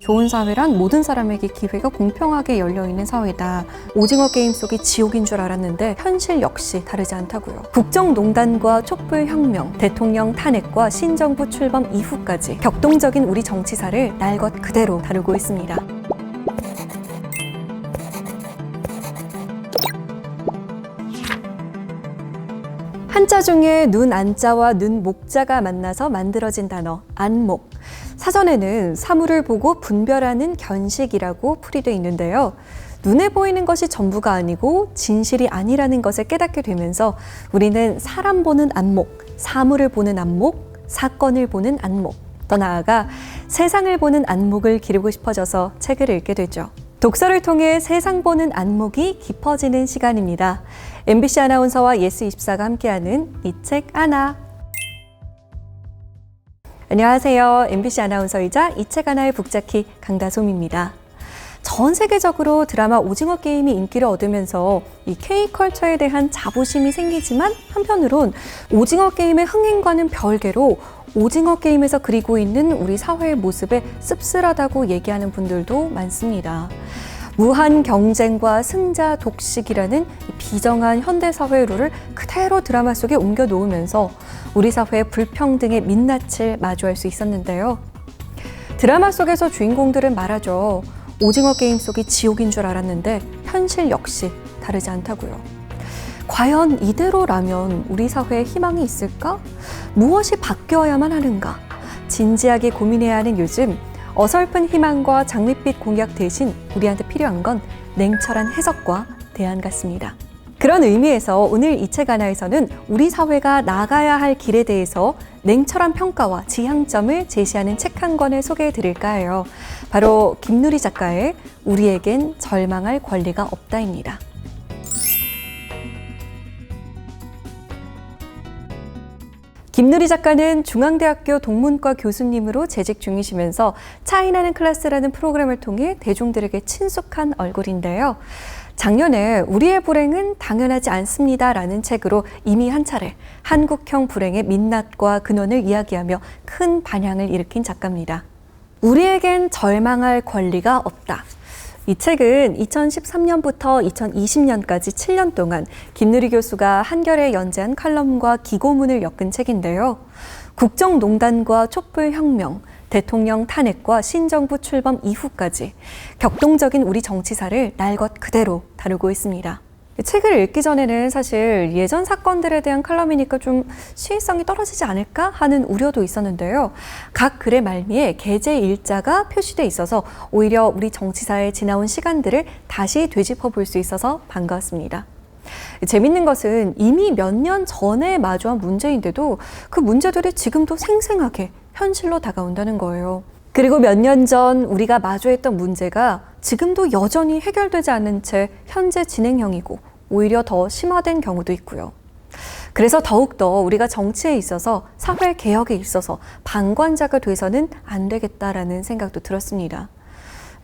좋은 사회란 모든 사람에게 기회가 공평하게 열려있는 사회다. 오징어 게임 속이 지옥인 줄 알았는데 현실 역시 다르지 않다고요. 국정농단과 촛불혁명, 대통령 탄핵과 신정부 출범 이후까지 격동적인 우리 정치사를 날 것 그대로 다루고 있습니다. 한자 중에 눈 안자와 눈 목자가 만나서 만들어진 단어 안목. 사전에는 사물을 보고 분별하는 견식이라고 풀이되어 있는데요. 눈에 보이는 것이 전부가 아니고 진실이 아니라는 것을 깨닫게 되면서 우리는 사람 보는 안목, 사물을 보는 안목, 사건을 보는 안목, 더 나아가 세상을 보는 안목을 기르고 싶어져서 책을 읽게 되죠. 독서를 통해 세상 보는 안목이 깊어지는 시간입니다. MBC 아나운서와 예스24가 함께하는 이 책 하나. 안녕하세요. MBC 아나운서이자 이 책 하나의 북자키 강다솜입니다. 전 세계적으로 드라마 오징어 게임이 인기를 얻으면서 이 K컬처에 대한 자부심이 생기지만 한편으론 오징어 게임의 흥행과는 별개로 오징어 게임에서 그리고 있는 우리 사회의 모습에 씁쓸하다고 얘기하는 분들도 많습니다. 무한 경쟁과 승자 독식이라는 비정한 현대사회의 룰을 그대로 드라마 속에 옮겨 놓으면서 우리 사회의 불평등의 민낯을 마주할 수 있었는데요. 드라마 속에서 주인공들은 말하죠. 오징어 게임 속이 지옥인 줄 알았는데 현실 역시 다르지 않다고요. 과연 이대로라면 우리 사회에 희망이 있을까? 무엇이 바뀌어야만 하는가? 진지하게 고민해야 하는 요즘, 어설픈 희망과 장밋빛 공약 대신 우리한테 필요한 건 냉철한 해석과 대안 같습니다. 그런 의미에서 오늘 이 책 하나에서는 우리 사회가 나가야 할 길에 대해서 냉철한 평가와 지향점을 제시하는 책 한 권을 소개해 드릴까 해요. 바로 김누리 작가의 우리에겐 절망할 권리가 없다입니다. 김누리 작가는 중앙대학교 동문과 교수님으로 재직 중이시면서 차이나는 클래스라는 프로그램을 통해 대중들에게 친숙한 얼굴인데요. 작년에 우리의 불행은 당연하지 않습니다라는 책으로 이미 한 차례 한국형 불행의 민낯과 근원을 이야기하며 큰 반향을 일으킨 작가입니다. 우리에겐 절망할 권리가 없다. 이 책은 2013년부터 2020년까지 7년 동안 김누리 교수가 한겨레에 연재한 칼럼과 기고문을 엮은 책인데요. 국정농단과 촛불혁명, 대통령 탄핵과 신정부 출범 이후까지 격동적인 우리 정치사를 날 것 그대로 다루고 있습니다. 책을 읽기 전에는 사실 예전 사건들에 대한 칼럼이니까 좀 시의성이 떨어지지 않을까 하는 우려도 있었는데요. 각 글의 말미에 게재 일자가 표시돼 있어서 오히려 우리 정치사에 지나온 시간들을 다시 되짚어 볼 수 있어서 반가웠습니다. 재밌는 것은 이미 몇 년 전에 마주한 문제인데도 그 문제들이 지금도 생생하게 현실로 다가온다는 거예요. 그리고 몇 년 전 우리가 마주했던 문제가 지금도 여전히 해결되지 않은 채 현재 진행형이고 오히려 더 심화된 경우도 있고요. 그래서 더욱더 우리가 정치에 있어서 사회 개혁에 있어서 방관자가 돼서는 안 되겠다라는 생각도 들었습니다.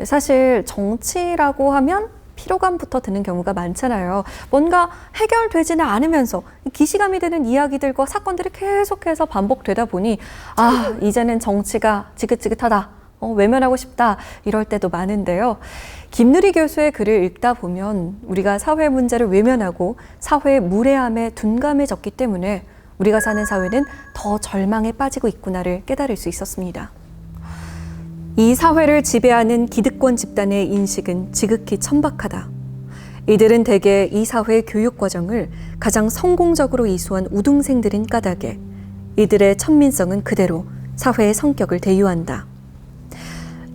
사실 정치라고 하면 피로감부터 드는 경우가 많잖아요. 뭔가 해결되지는 않으면서 기시감이 드는 이야기들과 사건들이 계속해서 반복되다 보니 이제는 정치가 지긋지긋하다, 외면하고 싶다 이럴 때도 많은데요. 김누리 교수의 글을 읽다 보면 우리가 사회 문제를 외면하고 사회의 무례함에 둔감해졌기 때문에 우리가 사는 사회는 더 절망에 빠지고 있구나를 깨달을 수 있었습니다. 이 사회를 지배하는 기득권 집단의 인식은 지극히 천박하다. 이들은 대개 이 사회의 교육 과정을 가장 성공적으로 이수한 우등생들인 까닭에 이들의 천민성은 그대로 사회의 성격을 대유한다.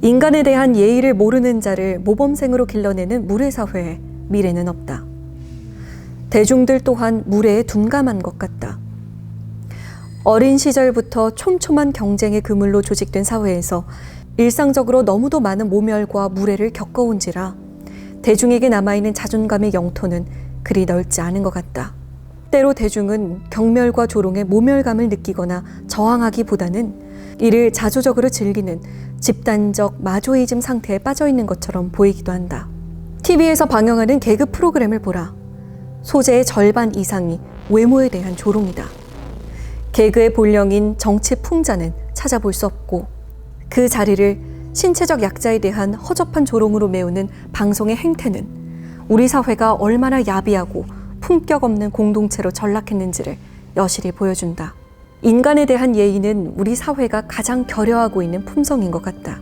인간에 대한 예의를 모르는 자를 모범생으로 길러내는 무례사회에 미래는 없다. 대중들 또한 무례에 둔감한 것 같다. 어린 시절부터 촘촘한 경쟁의 그물로 조직된 사회에서 일상적으로 너무도 많은 모멸과 무례를 겪어온지라 대중에게 남아있는 자존감의 영토는 그리 넓지 않은 것 같다. 때로 대중은 경멸과 조롱에 모멸감을 느끼거나 저항하기보다는 이를 자조적으로 즐기는 집단적 마조이즘 상태에 빠져있는 것처럼 보이기도 한다. TV에서 방영하는 개그 프로그램을 보라. 소재의 절반 이상이 외모에 대한 조롱이다. 개그의 본령인 정치 풍자는 찾아볼 수 없고 그 자리를 신체적 약자에 대한 허접한 조롱으로 메우는 방송의 행태는 우리 사회가 얼마나 야비하고 품격 없는 공동체로 전락했는지를 여실히 보여준다. 인간에 대한 예의는 우리 사회가 가장 결여하고 있는 품성인 것 같다.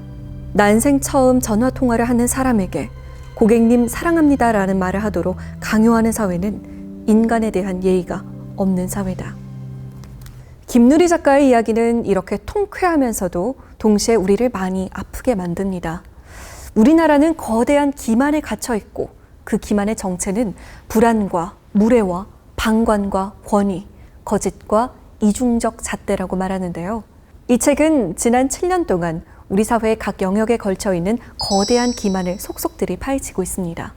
난생 처음 전화통화를 하는 사람에게 고객님 사랑합니다라는 말을 하도록 강요하는 사회는 인간에 대한 예의가 없는 사회다. 김누리 작가의 이야기는 이렇게 통쾌하면서도 동시에 우리를 많이 아프게 만듭니다. 우리나라는 거대한 기만에 갇혀 있고 그 기만의 정체는 불안과 무례와 방관과 권위, 거짓과 이중적 잣대라고 말하는데요. 이 책은 지난 7년 동안 우리 사회의 각 영역에 걸쳐 있는 거대한 기만을 속속들이 파헤치고 있습니다.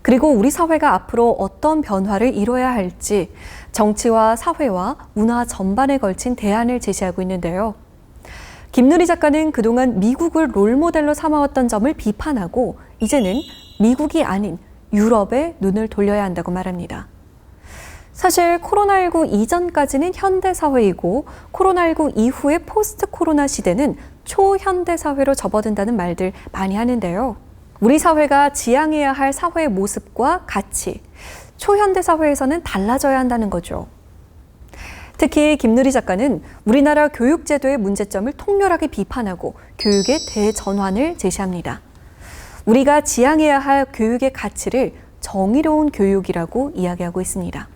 그리고 우리 사회가 앞으로 어떤 변화를 이뤄야 할지 정치와 사회와 문화 전반에 걸친 대안을 제시하고 있는데요. 김누리 작가는 그동안 미국을 롤모델로 삼아왔던 점을 비판하고 이제는 미국이 아닌 유럽에 눈을 돌려야 한다고 말합니다. 사실 코로나19 이전까지는 현대사회이고 코로나19 이후의 포스트 코로나 시대는 초현대사회로 접어든다는 말들 많이 하는데요. 우리 사회가 지향해야 할 사회의 모습과 가치, 초현대사회에서는 달라져야 한다는 거죠. 특히 김누리 작가는 우리나라 교육제도의 문제점을 통렬하게 비판하고 교육의 대전환을 제시합니다. 우리가 지향해야 할 교육의 가치를 정의로운 교육이라고 이야기하고 있습니다.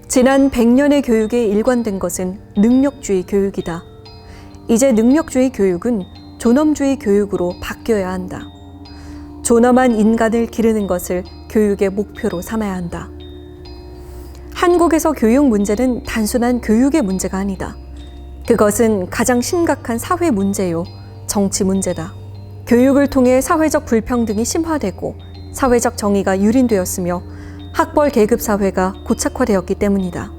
지난 100년의 교육에 일관된 것은 능력주의 교육이다. 이제 능력주의 교육은 존엄주의 교육으로 바뀌어야 한다. 존엄한 인간을 기르는 것을 교육의 목표로 삼아야 한다. 한국에서 교육 문제는 단순한 교육의 문제가 아니다. 그것은 가장 심각한 사회 문제요, 정치 문제다. 교육을 통해 사회적 불평등이 심화되고 사회적 정의가 유린되었으며 학벌 계급 사회가 고착화되었기 때문이다.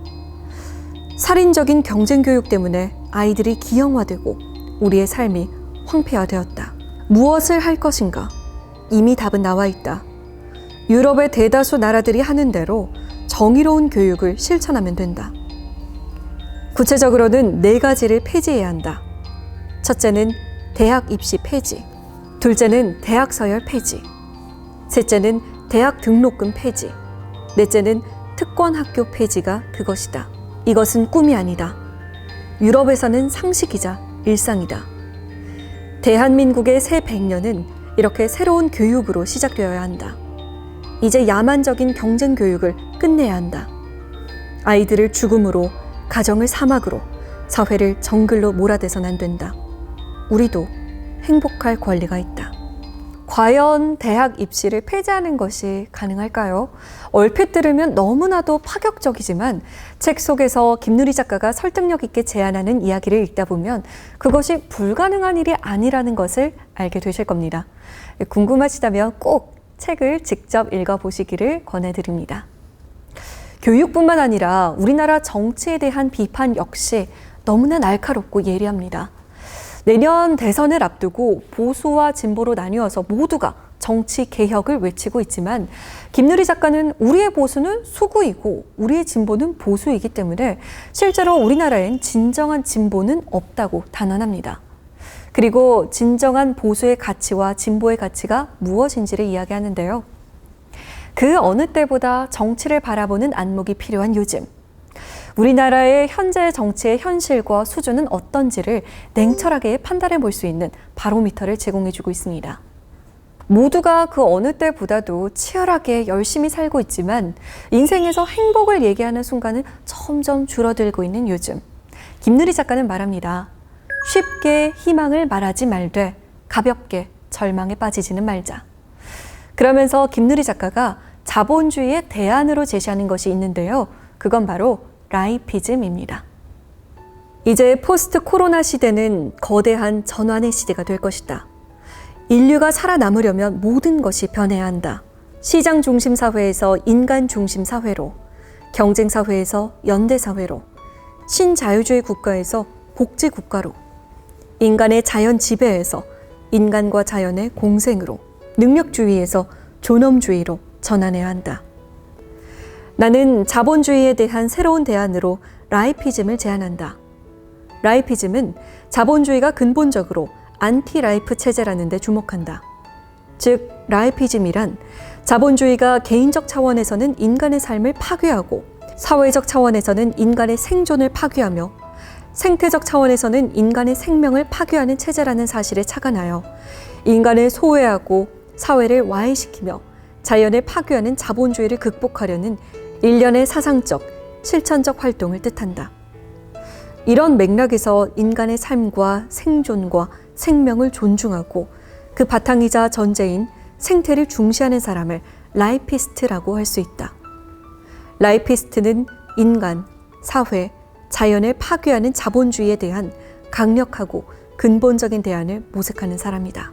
살인적인 경쟁 교육 때문에 아이들이 기형화되고 우리의 삶이 황폐화되었다. 무엇을 할 것인가? 이미 답은 나와 있다. 유럽의 대다수 나라들이 하는 대로 정의로운 교육을 실천하면 된다. 구체적으로는 4가지를 폐지해야 한다. 첫째는 대학 입시 폐지, 둘째는 대학 서열 폐지, 셋째는 대학 등록금 폐지, 넷째는 특권 학교 폐지가 그것이다. 이것은 꿈이 아니다. 유럽에서는 상식이자 일상이다. 대한민국의 새 100년은 이렇게 새로운 교육으로 시작되어야 한다. 이제 야만적인 경쟁 교육을 끝내야 한다. 아이들을 죽음으로, 가정을 사막으로, 사회를 정글로 몰아대선 안 된다. 우리도 행복할 권리가 있다. 과연 대학 입시를 폐지하는 것이 가능할까요? 얼핏 들으면 너무나도 파격적이지만 책 속에서 김누리 작가가 설득력 있게 제안하는 이야기를 읽다 보면 그것이 불가능한 일이 아니라는 것을 알게 되실 겁니다. 궁금하시다면 꼭 책을 직접 읽어보시기를 권해드립니다. 교육뿐만 아니라 우리나라 정치에 대한 비판 역시 너무나 날카롭고 예리합니다. 내년 대선을 앞두고 보수와 진보로 나뉘어서 모두가 정치 개혁을 외치고 있지만 김누리 작가는 우리의 보수는 수구이고 우리의 진보는 보수이기 때문에 실제로 우리나라엔 진정한 진보는 없다고 단언합니다. 그리고 진정한 보수의 가치와 진보의 가치가 무엇인지를 이야기하는데요. 그 어느 때보다 정치를 바라보는 안목이 필요한 요즘. 우리나라의 현재 정치의 현실과 수준은 어떤지를 냉철하게 판단해 볼 수 있는 바로미터를 제공해주고 있습니다. 모두가 그 어느 때보다도 치열하게 열심히 살고 있지만 인생에서 행복을 얘기하는 순간은 점점 줄어들고 있는 요즘. 김누리 작가는 말합니다. 쉽게 희망을 말하지 말되 가볍게 절망에 빠지지는 말자. 그러면서 김누리 작가가 자본주의의 대안으로 제시하는 것이 있는데요. 그건 바로 라이피즘입니다. 이제 포스트 코로나 시대는 거대한 전환의 시대가 될 것이다. 인류가 살아남으려면 모든 것이 변해야 한다. 시장 중심 사회에서 인간 중심 사회로, 경쟁 사회에서 연대 사회로, 신자유주의 국가에서 복지 국가로, 인간의 자연 지배에서 인간과 자연의 공생으로, 능력주의에서 존엄주의로 전환해야 한다. 나는 자본주의에 대한 새로운 대안으로 라이피즘을 제안한다. 라이피즘은 자본주의가 근본적으로 안티-라이프 체제라는 데 주목한다. 즉, 라이피즘이란 자본주의가 개인적 차원에서는 인간의 삶을 파괴하고 사회적 차원에서는 인간의 생존을 파괴하며 생태적 차원에서는 인간의 생명을 파괴하는 체제라는 사실에 착안하여 인간을 소외하고 사회를 와해시키며 자연을 파괴하는 자본주의를 극복하려는 일련의 사상적, 실천적 활동을 뜻한다. 이런 맥락에서 인간의 삶과 생존과 생명을 존중하고 그 바탕이자 전제인 생태를 중시하는 사람을 라이피스트라고 할 수 있다. 라이피스트는 인간, 사회, 자연을 파괴하는 자본주의에 대한 강력하고 근본적인 대안을 모색하는 사람이다.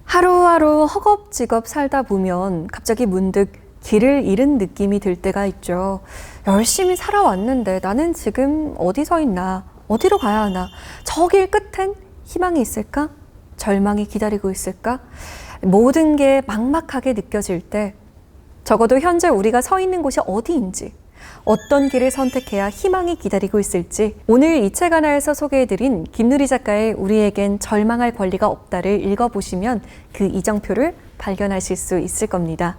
하루하루 허겁지겁 살다 보면 갑자기 문득 길을 잃은 느낌이 들 때가 있죠. 열심히 살아왔는데 나는 지금 어디 서 있나? 어디로 가야 하나? 저 길 끝엔 희망이 있을까? 절망이 기다리고 있을까? 모든 게 막막하게 느껴질 때 적어도 현재 우리가 서 있는 곳이 어디인지, 어떤 길을 선택해야 희망이 기다리고 있을지 오늘 이 책 하나에서 소개해드린 김누리 작가의 우리에겐 절망할 권리가 없다를 읽어보시면 그 이정표를 발견하실 수 있을 겁니다.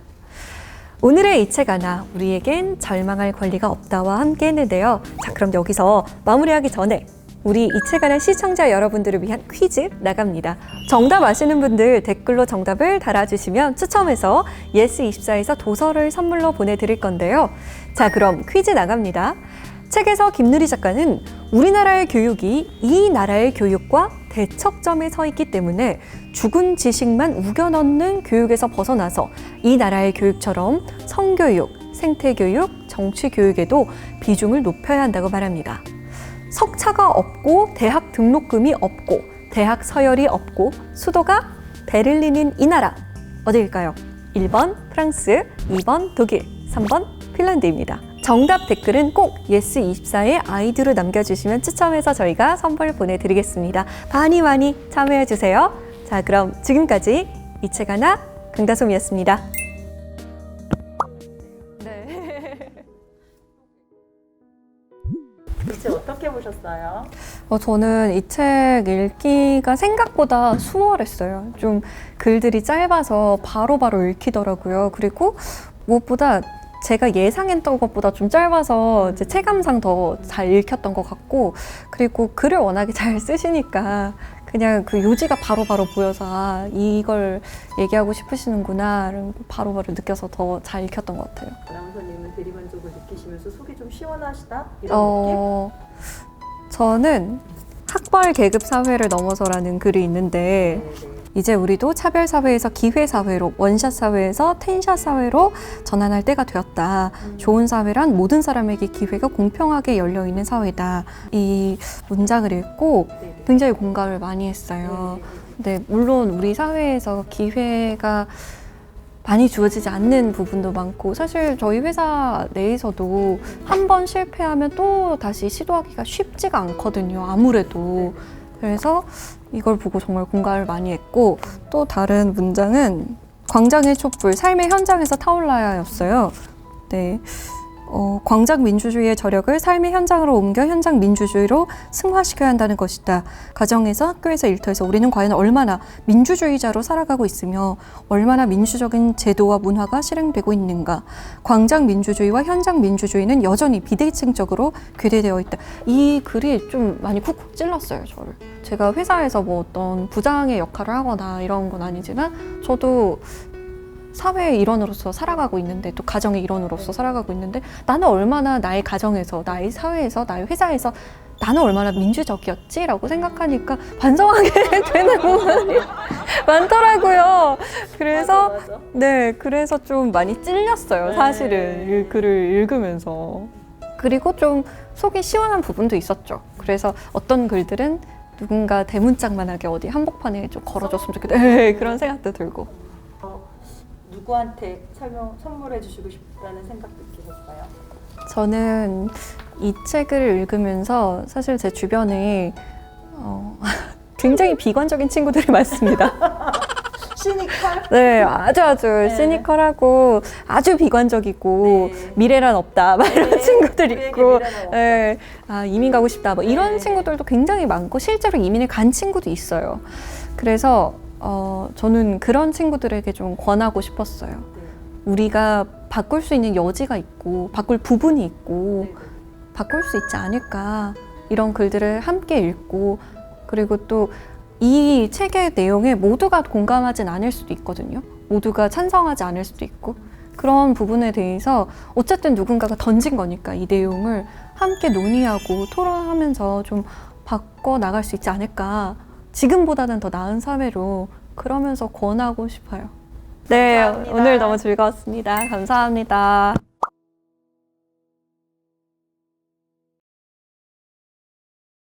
오늘의 이 책 하나, 우리에겐 절망할 권리가 없다와 함께 했는데요. 자, 그럼 여기서 마무리하기 전에 우리 이 책 하나 시청자 여러분들을 위한 퀴즈 나갑니다. 정답 아시는 분들 댓글로 정답을 달아주시면 추첨해서 예스24에서 도서를 선물로 보내드릴 건데요. 자, 그럼 퀴즈 나갑니다. 책에서 김누리 작가는 우리나라의 교육이 이 나라의 교육과 대척점에 서 있기 때문에 죽은 지식만 우겨 넣는 교육에서 벗어나서 이 나라의 교육처럼 성교육, 생태교육, 정치교육에도 비중을 높여야 한다고 말합니다. 석차가 없고 대학 등록금이 없고 대학 서열이 없고 수도가 베를린인 이 나라 어디일까요? 1번 프랑스, 2번 독일, 3번 핀란드입니다. 정답 댓글은 꼭 예스24에 아이디로 남겨주시면 추첨해서 저희가 선물 보내드리겠습니다. 많이 참여해주세요. 자, 그럼 지금까지 이 책 하나 강다솜이었습니다. 이 책 어떻게 보셨어요? 저는 이 책 읽기가 생각보다 수월했어요. 좀 글들이 짧아서 바로바로 읽히더라고요. 그리고 무엇보다 제가 예상했던 것보다 좀 짧아서 이제 체감상 더 잘 읽혔던 것 같고, 그리고 글을 워낙에 잘 쓰시니까 그냥 그 요지가 바로바로 보여서 아, 이걸 얘기하고 싶으시는구나 바로바로 느껴서 더 잘 읽혔던 것 같아요. 아나운서님은 대리만족을 느끼시면서 속이 좀 시원하시다? 이런 느낌? 저는 학벌 계급 사회를 넘어서라는 글이 있는데 이제 우리도 차별 사회에서 기회 사회로, 원샷 사회에서 텐샷 사회로 전환할 때가 되었다. 좋은 사회란 모든 사람에게 기회가 공평하게 열려 있는 사회다. 이 문장을 읽고 굉장히 공감을 많이 했어요. 근데 물론 우리 사회에서 기회가 많이 주어지지 않는 부분도 많고, 사실 저희 회사 내에서도 한 번 실패하면 또 다시 시도하기가 쉽지가 않거든요. 아무래도. 그래서 이걸 보고 정말 공감을 많이 했고, 또 다른 문장은 광장의 촛불, 삶의 현장에서 타올라야였어요. 네. 광장 민주주의의 저력을 삶의 현장으로 옮겨 현장 민주주의로 승화시켜야 한다는 것이다. 가정에서, 학교에서, 일터에서 우리는 과연 얼마나 민주주의자로 살아가고 있으며 얼마나 민주적인 제도와 문화가 실행되고 있는가. 광장 민주주의와 현장 민주주의는 여전히 비대칭적으로 괴대되어 있다. 이 글이 좀 많이 쿡쿡 찔렀어요, 저를. 제가 회사에서 뭐 어떤 부장의 역할을 하거나 이런 건 아니지만 저도 사회의 일원으로서 살아가고 있는데, 또 가정의 일원으로서 살아가고 있는데, 나는 얼마나 나의 가정에서, 나의 사회에서, 나의 회사에서 나는 얼마나 민주적이었지? 라고 생각하니까 반성하게 되는 부분이 많더라고요. 그래서 맞아. 네, 그래서 좀 많이 찔렸어요, 사실은. 이 글을 읽으면서. 그리고 좀 속이 시원한 부분도 있었죠. 그래서 어떤 글들은 누군가 대문짝만하게 어디 한복판에 좀 걸어줬으면 좋겠다. 그런 생각도 들고. 누구한테 선물해 주시고 싶다는 생각도 드셨어요? 저는 이 책을 읽으면서 사실 제 주변에 굉장히 비관적인 친구들이 많습니다. 시니컬. 네, 아주 시니컬하고 아주 비관적이고 네. 미래란 없다 막 이런 네, 친구들 우리에게 있고, 미래는 없다. 네, 아, 이민 가고 싶다 뭐 이런 네. 친구들도 굉장히 많고 실제로 이민을 간 친구도 있어요. 그래서 저는 그런 친구들에게 좀 권하고 싶었어요. 네. 우리가 바꿀 수 있는 여지가 있고 바꿀 부분이 있고 네, 네. 바꿀 수 있지 않을까, 이런 글들을 함께 읽고, 그리고 또 이 책의 내용에 모두가 공감하진 않을 수도 있거든요. 모두가 찬성하지 않을 수도 있고, 그런 부분에 대해서 어쨌든 누군가가 던진 거니까 이 내용을 함께 논의하고 토론하면서 좀 바꿔 나갈 수 있지 않을까, 지금보다는 더 나은 사회로, 그러면서 권하고 싶어요. 네, 감사합니다. 오늘 너무 즐거웠습니다. 감사합니다.